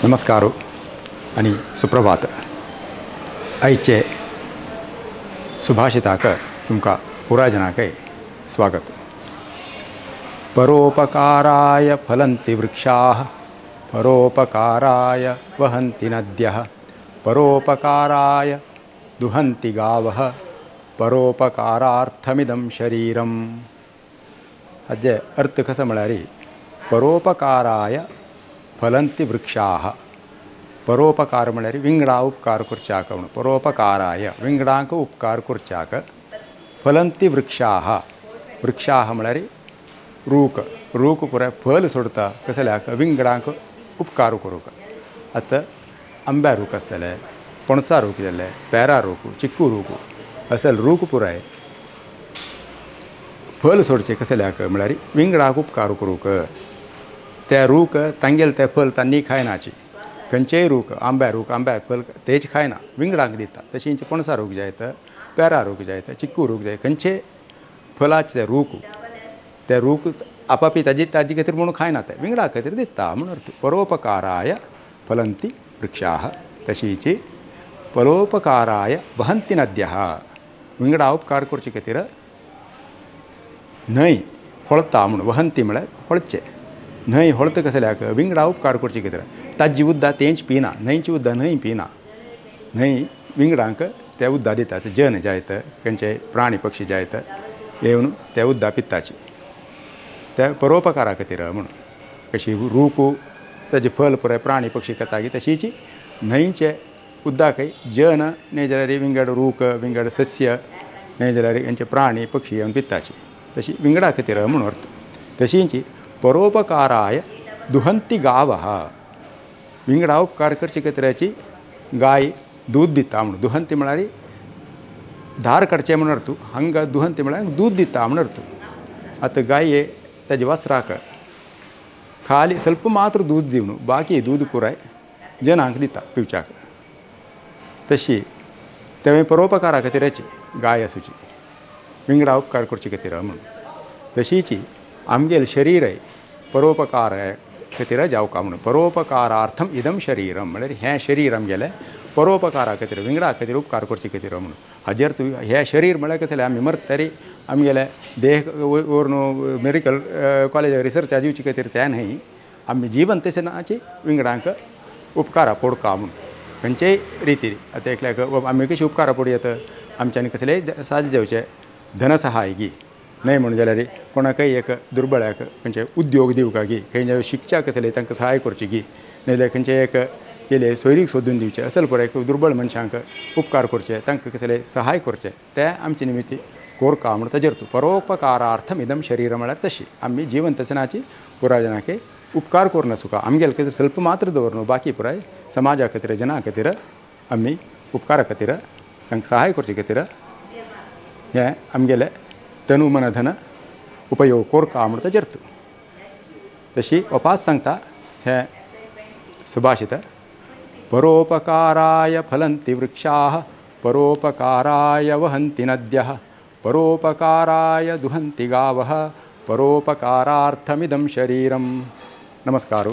नमस्कार आणि सुप्रभात. आयचे सुभाषिताक तुमका पुराजनाकय स्वागत. परोपकाराय फलन्ति वृक्षाः, परोपकाराय वहन्ति नद्यः, परोपकाराय दुहन्ति गावः, परोपकारार्थमिदं शरीरम. हाजे अर्थ कसं म्हळ्यार परोपकाराय फलन्ति वृक्षाः. परोपकार म्हळ्यार विंगडा उपकार करच्याक म्हणून परोपकाराय विंगडांक उपकार करच्याक फलन्ति वृक्षाः. वृक्षाः म्हळ्यार रूख. रूख पुराय फल सोडता कसल्याक विंगडांक उपकार करूंक. आतां आंब्या रूख आसतले, पणसा रूख जाले, पेरा रूख, चिक्कू रूख असल रूख पुराय फल सोडचे कसल्याक म्हळ्यार विंगडाक उपकार करूंक. त्या रूख तांगेल ते फल तांणी खायनाची. खंयचेय रूख आंब्या फल तेच खायना, विंगडाक दिता. तशींच पणसा रूख जायत, पेरा रूख जायत, चिक्कू रूख जाय, खंयचे फलाचे ते रूख आपापी ताजी खातीर म्हणून खायना, ते विंगडा खातीर दिता म्हणून अर्थ. परोपकाराय फलन्ति वृक्षाः. तशींच परोपकाराय वहन्ति नद्यः. विंगडा उपकार करचे खातीर न्हंय होळता म्हणून वहन्ति म्हळ्यार होळचे. न्हंय होळता कसल्याक विंगडा उपकार करचे खातीर. ताजी उद्दां तेंच पिना, न्हंयची उद्दां न्हंय पिना. न्हंय विंगडांक ते उद्दां दितात. जन जायत, खंयचे प्राणी पक्षी जायत येवन ते उद्दां पिताची. ते परोपकारा खातीर म्हणून. कशी रूख ताजे फल पुराय प्राणी पक्षी खाता तशीच न्हंयचे उद्दाकय जन न्हय जाल्यार विंगड रूख, विंगड सस्य न्हय जाल्यार खंयचे प्राणी पक्षी येवन पिताची. तशी विंगडा खातीर म्हणून अर्थ. तशींच परोपकाराय दुहन्ति गावः. विंगडा उपकार करचे खातीराची गाय दूध दिता म्हणून. दुहन्ति म्हळ्यार धार काडचे म्हणून अर्थ. हांगा दुहन्ति म्हळ्यार दूध दिता म्हणून अर्थ. आतां गाये ताजे वासराक खाली ಸ್ವಲ್ಪ मात्र दूध दिवन बाकी दूध पुराय जनांक दिता पिवच्याक. तशी तें परोपकारा खातीराची गाय आसूची, विंगडा उपकार करचे खातीर म्हणून. तशीच आमगेल शरीरय परोपकारा खातीर जावका म्हणून. परोपकारार्थम इदम शरीरम म्हळ्यार हें शरीर आमगेलें परोपकारा खातीर विंगडा खातीर उपकार करचे खातीर म्हणून. हाजेर तूं हें शरीर म्हळ्यार कशें आमी मरतरी आमगेले देह व्हरून मेडिकल कॉलेजाक रिसर्चा दिवचे खातीर तें न्हय. आमी जिवन तशेंची विंगडांक उपकारा पडका म्हणून. खंयचेय रितीन आतां एकल्याक आमी कशी उपकारा पडयत, आमच्यानी कसलेय साज जेवचे धनसहाय गी, न्हय म्हणून जाल्यार कोणाकय एक दुर्बळ्याक खंयचे उद्योग दिवका गी, खंयचे शिकच्या कसले तांकां सहाय करची गी, नाजाल्यार खंयचे एक केले सोयरीक सोदून दिवचे असल पुराय दुर्बळ मनशांक उपकार करचे, तांकां कसले सहाय करचे ते आमचे निमित्त कोरका म्हणून. ताजेर तूं परोपकारार्थम इदम शरीर म्हळ्यार तशी आमी जिवन तसनाची पुराजनाके उपकार करून सुका. आमगेले खातीर ಸ್ವಲ್ಪ मात्र दवरन बाकी पुराय समाजा खातीर जना खातीर आमी उपकारा खातीर तांकां सहाय करचे खातीर हें आमगेले तनु मन धन उपयोग कोरका म्हणून ताजेर तूं. तशी वपास सांगता हें सुभाषित. परोपकाराय फलन्ति वृक्षाः, परोपकाराय वहन्ति नद्यः, परोपकाराय दुहन्ति गावः, परोपकारार्थमिदं शरीरम. नमस्कार.